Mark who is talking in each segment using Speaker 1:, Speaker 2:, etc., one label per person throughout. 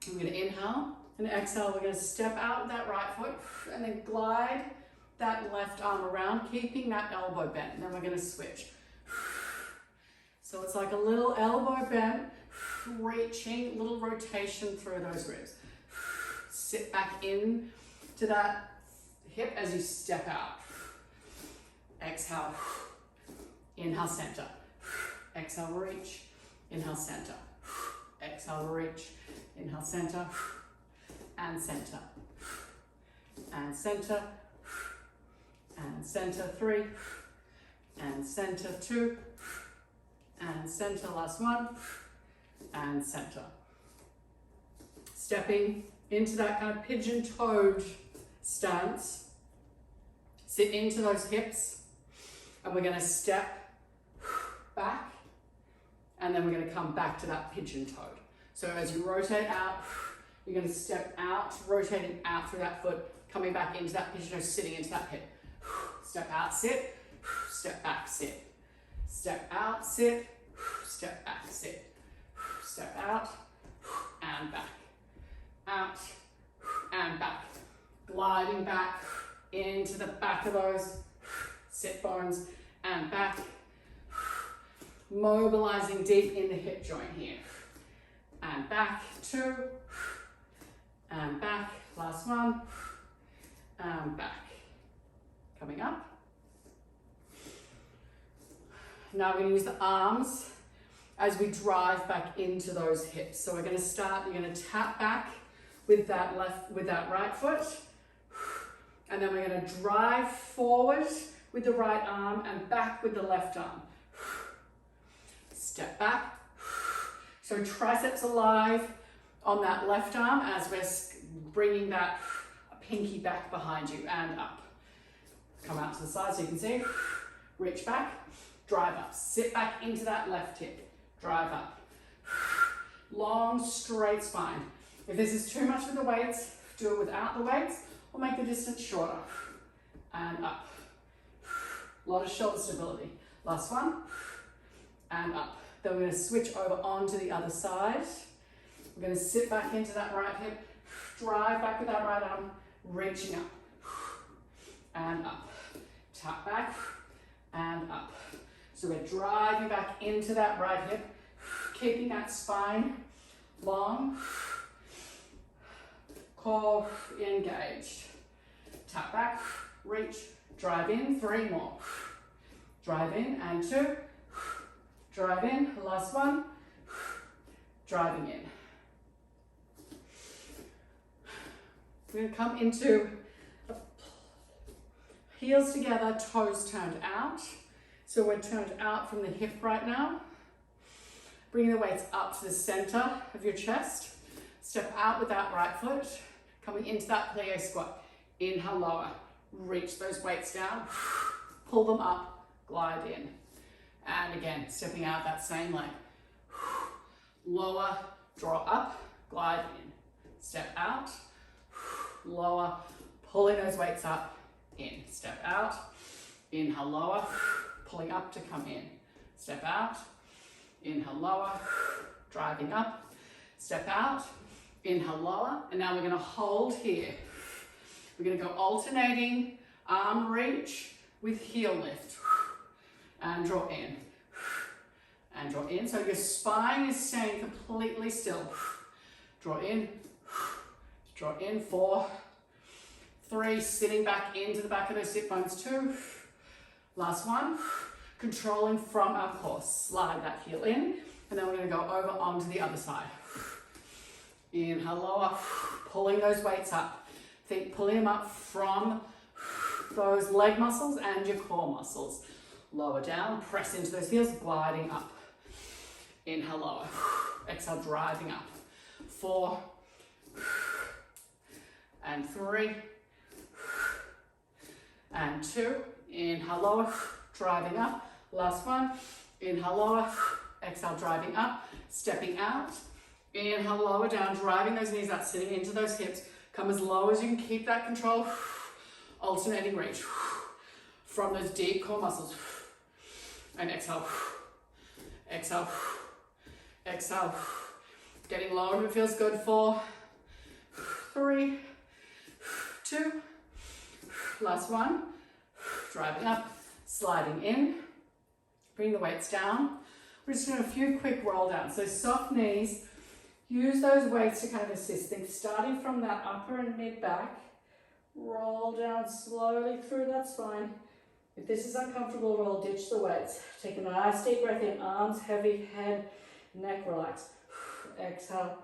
Speaker 1: I'm going to inhale and exhale. We're going to step out with that right foot and then glide that left arm around, keeping that elbow bent. And then we're going to switch. So it's like a little elbow bend, reaching, little rotation through those ribs. Sit back in to that hip as you step out. Exhale. Inhale, center. Exhale, reach. Inhale, center. Exhale, reach. Inhale, center. And center. And center. And center, 3. And center, 2. And center, last one. And center. Stepping into that kind of pigeon-toed stance. Sit into those hips. And we're going to step back. And then we're going to come back to that pigeon-toed. So as you rotate out, you're going to step out, rotating out through that foot, coming back into that pigeon-toed, sitting into that hip. Step out, sit. Step back, sit. Step out, sit. Step back, sit. Step out and back. Out and back. Gliding back into the back of those sit bones and back. Mobilizing deep in the hip joint here. And back, 2. And back, last one. And back. Coming up. Now we're going to use the arms as we drive back into those hips. So we're going to start, you're going to tap back with that right foot. And then we're going to drive forward with the right arm and back with the left arm. Step back. So triceps alive on that left arm as we're bringing that pinky back behind you and up. Come out to the side so you can see. Reach back, drive up. Sit back into that left hip. Drive up. Long, straight spine. If this is too much with the weights, do it without the weights or make the distance shorter. And up. A lot of shoulder stability. Last one. And up. Then we're going to switch over onto the other side. We're going to sit back into that right hip. Drive back with that right arm. Reaching up. And up. Tap back. And up. So we're driving back into that right hip. Keeping that spine long. Core engaged. Tap back. Reach. Drive in. 3 more. Drive in and 2. Drive in, last one, driving in. We're going to come into heels together, toes turned out. So we're turned out from the hip right now. Bringing the weights up to the center of your chest. Step out with that right foot, coming into that plie squat. Inhale, lower, reach those weights down, pull them up, glide in. And again, stepping out that same leg. Lower, draw up, glide in. Step out, lower, pulling those weights up, in. Step out, inhale, lower, pulling up to come in. Step out, inhale, lower, driving up. Step out, inhale, lower, and now we're going to hold here. We're going to go alternating arm reach with heel lift. And draw in. And draw in. So your spine is staying completely still. Draw in. Draw in. 4, 3. Sitting back into the back of those sit bones. 2. Last one. Controlling from our core. Slide that heel in. And then we're going to go over onto the other side. Inhale, lower. Pulling those weights up. Think pulling them up from those leg muscles and your core muscles. Lower down, press into those heels, gliding up. Inhale, lower. Exhale, driving up. 4 and 3 and 2. Inhale, lower, driving up. Last one. Inhale, lower. Exhale, driving up. Stepping out. Inhale, lower down, driving those knees out, sitting into those hips. Come as low as you can, keep that control. Alternating reach from those deep core muscles. And exhale, exhale, exhale, Getting lower if it feels good. 4, 3, 2, last one. Driving up, sliding in, bring the weights down. We're just doing a few quick roll downs. So soft knees, use those weights to kind of assist. Think starting from that upper and mid back, roll down slowly through that spine. If this is uncomfortable, roll, ditch the weights. Take a nice deep breath in, arms heavy, head, neck relaxed. Exhale,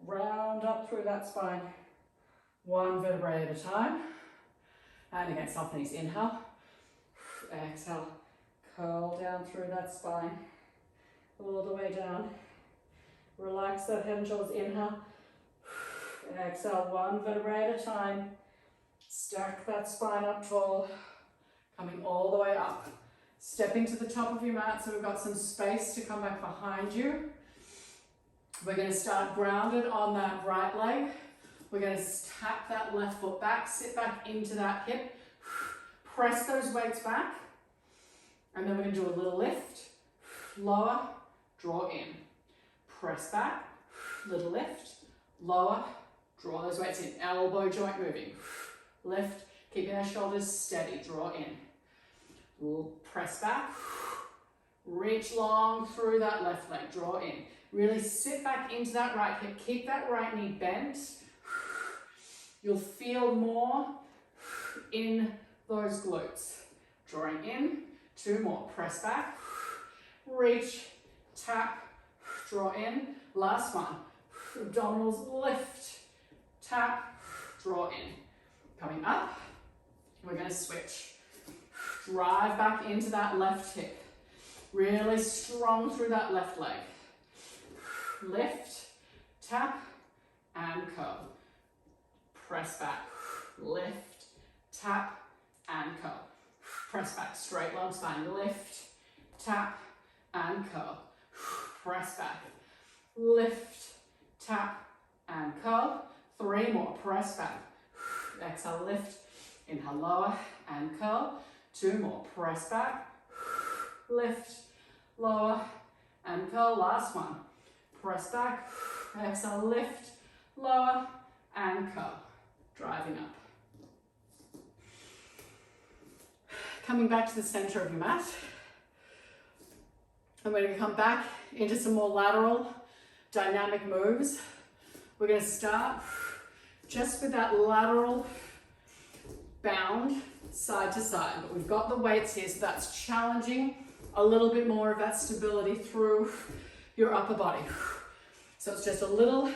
Speaker 1: round up through that spine. One vertebrae at a time. And again, soft knees, inhale. Exhale, curl down through that spine. All the way down. Relax that head and shoulders, inhale. Exhale, one vertebrae at a time. Stack that spine up tall. Coming all the way up. Stepping to the top of your mat so we've got some space to come back behind you. We're going to start grounded on that right leg. We're going to tap that left foot back, sit back into that hip. Press those weights back. And then we're going to do a little lift. Lower, draw in. Press back, little lift. Lower, draw those weights in. Elbow joint moving. Lift, keeping our shoulders steady, draw in. Press back, reach long through that left leg, draw in. Really sit back into that right hip, keep that right knee bent. You'll feel more in those glutes. Drawing in, 2 more, press back, reach, tap, draw in. Last one, abdominals lift, tap, draw in. Coming up, we're going to switch. Drive back into that left hip. Really strong through that left leg. Lift, tap, and curl. Press back, lift, tap, and curl. Press back, straight long spine, lift, tap, and curl. Press back, lift, tap, and curl. 3 more, press back. Exhale, lift, inhale, lower, and curl. 2 more, press back, lift, lower, and curl. Last one, press back, exhale, lift, lower, and curl. Driving up. Coming back to the center of your mat. And we're going to come back into some more lateral dynamic moves. We're going to start just with that lateral bound side to side, but we've got the weights here, so that's challenging a little bit more of that stability through your upper body. So it's just a little,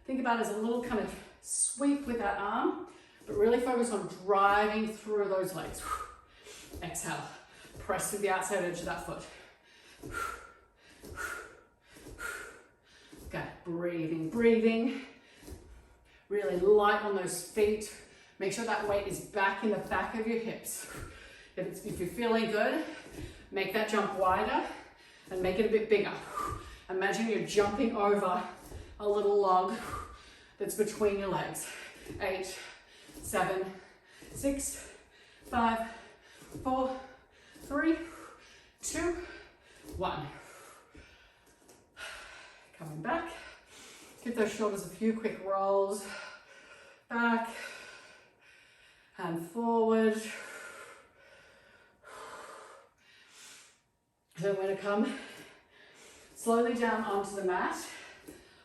Speaker 1: think about it as a little kind of sweep with that arm, but really focus on driving through those legs. Exhale, press through the outside edge of that foot. Okay, breathing, breathing. Really light on those feet. Make sure that weight is back in the back of your hips. If you're feeling good, make that jump wider and make it a bit bigger. Imagine you're jumping over a little log that's between your legs. 8, 7, 6, 5, 4, 3, 2, 1. Coming back. Give those shoulders a few quick rolls. Back and forward. So I'm going to come slowly down onto the mat.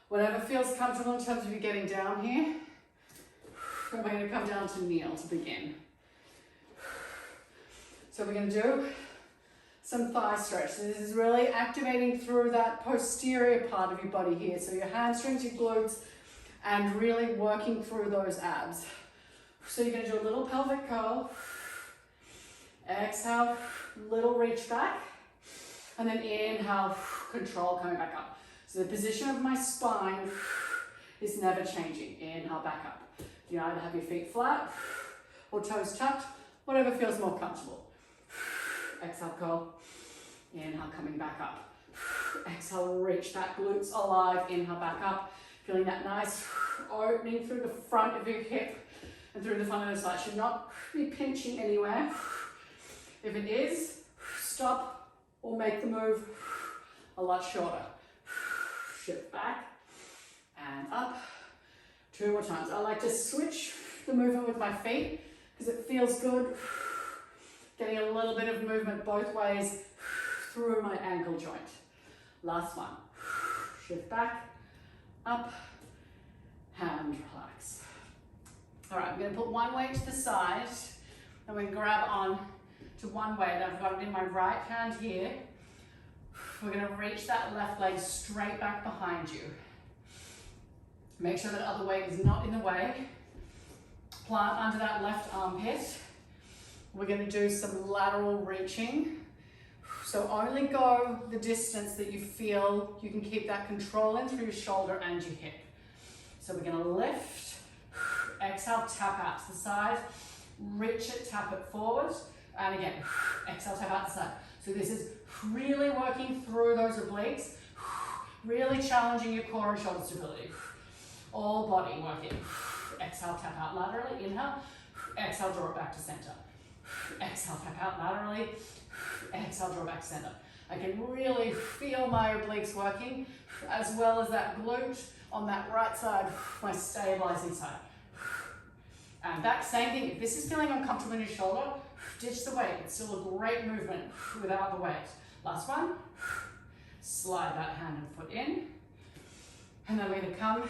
Speaker 1: Whatever feels comfortable in terms of you getting down here. I'm going to come down to kneel to begin. So we're going to do some thigh stretch. So this is really activating through that posterior part of your body here. So your hamstrings, your glutes, and really working through those abs. So you're going to do a little pelvic curl. Exhale, little reach back. And then inhale, control, coming back up. So the position of my spine is never changing. Inhale, back up. You either have your feet flat or toes tucked, whatever feels more comfortable. Exhale, curl. Inhale, coming back up. Exhale, reach that glutes alive. Inhale, back up. Feeling that nice opening through the front of your hip and through the front of the side. Should not be pinching anywhere. If it is, stop or make the move a lot shorter. Shift back. and up. 2 more times. I like to switch the movement with my feet because it feels good. Getting a little bit of movement both ways through my ankle joint. Last one. Shift back, up, and relax. All right, I'm going to put one weight to the side, and we grab on to one weight. I've got it in my right hand here. We're going to reach that left leg straight back behind you. Make sure that other weight is not in the way. Plant under that left armpit. We're going to do some lateral reaching. So only go the distance that you feel you can keep that control in through your shoulder and your hip. So we're going to lift, exhale, tap out to the side, reach it, tap it forward, and again, exhale, tap out to the side. So this is really working through those obliques, really challenging your core and shoulder stability. All body working. Exhale, tap out laterally, inhale, exhale, draw it back to center. Exhale, tap out laterally, exhale, draw back to center. I can really feel my obliques working, as well as that glute on that right side, my stabilizing side. And back, same thing. If this is feeling uncomfortable in your shoulder, ditch the weight. It's still a great movement without the weight. Last one. Slide that hand and foot in. And then we're going to come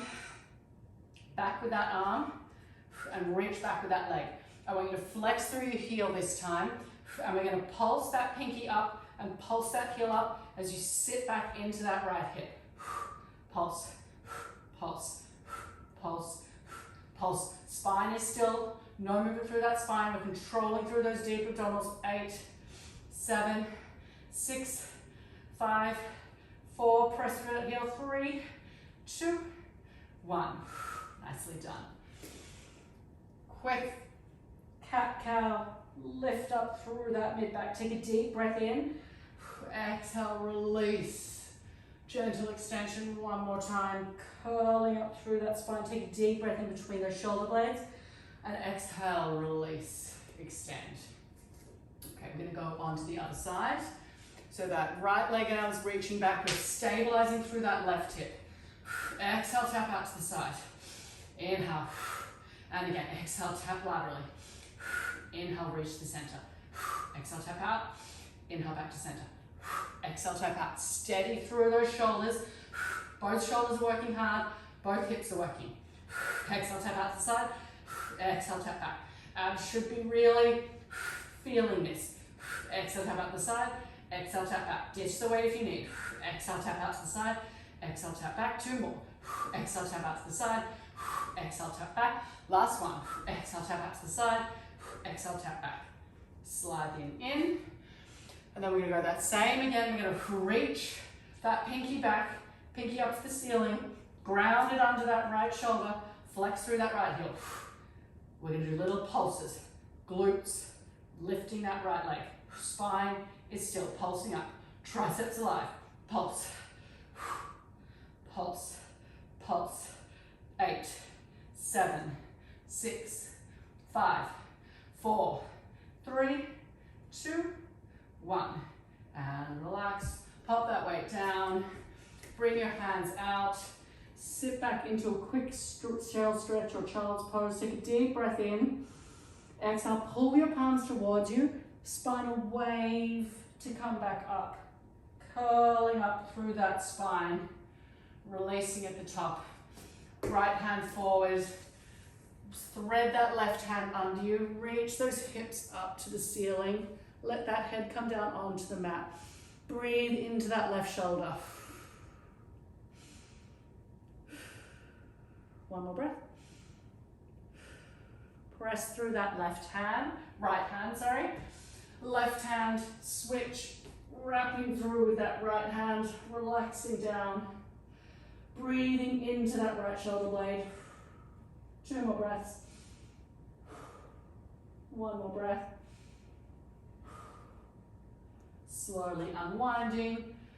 Speaker 1: back with that arm and reach back with that leg. I want you to flex through your heel this time, and we're going to pulse that pinky up and pulse that heel up as you sit back into that right hip. Pulse, pulse, pulse, pulse. Spine is still, no movement through that spine. We're controlling through those deep abdominals. 8, 7, 6, 5, 4, press through that heel. 3, 2, 1. Nicely done. Quick cat-cow, lift up through that mid-back. Take a deep breath in. Exhale, release. Gentle extension, one more time. Curling up through that spine. Take a deep breath in between those shoulder blades. And exhale, release, extend. Okay, we're gonna go on to the other side. So that right leg out is reaching back. We're stabilizing through that left hip. Exhale, tap out to the side. Inhale. And again, exhale, tap laterally. Inhale, reach the center. Exhale, tap out. Inhale, back to center. Exhale, tap out. Steady through those shoulders. Both shoulders are working hard. Both hips are working. Exhale, tap out to the side. Exhale, tap back. Abs should be really feeling this. Exhale, tap out to the side. Exhale, tap back. Ditch the weight if you need. Exhale, tap out to the side. Exhale, tap back. 2 more. Exhale, tap out to the side. Exhale, tap back. Last one. Exhale, tap out to the side. Exhale, tap back. Slide in. And then we're gonna go that same again. We're gonna reach that pinky back, pinky up to the ceiling, ground it under that right shoulder, flex through that right heel. We're gonna do little pulses. Glutes, lifting that right leg. Spine is still pulsing up. Triceps alive. Pulse. Pulse. Pulse. 8, 7, 6, 5, 4, 3, 2, 1. And relax. Pop that weight down. Bring your hands out. Sit back into a quick shell stretch or child's pose. Take a deep breath in. Exhale, pull your palms towards you. Spinal wave to come back up. Curling up through that spine. Releasing at the top. Right hand forward. Thread that left hand under you. Reach those hips up to the ceiling. Let that head come down onto the mat. Breathe into that left shoulder. One more breath. Press through that left hand, left hand, switch, wrapping through with that right hand, relaxing down, breathing into that right shoulder blade. 2 more breaths. 1 more breath. Slowly unwinding,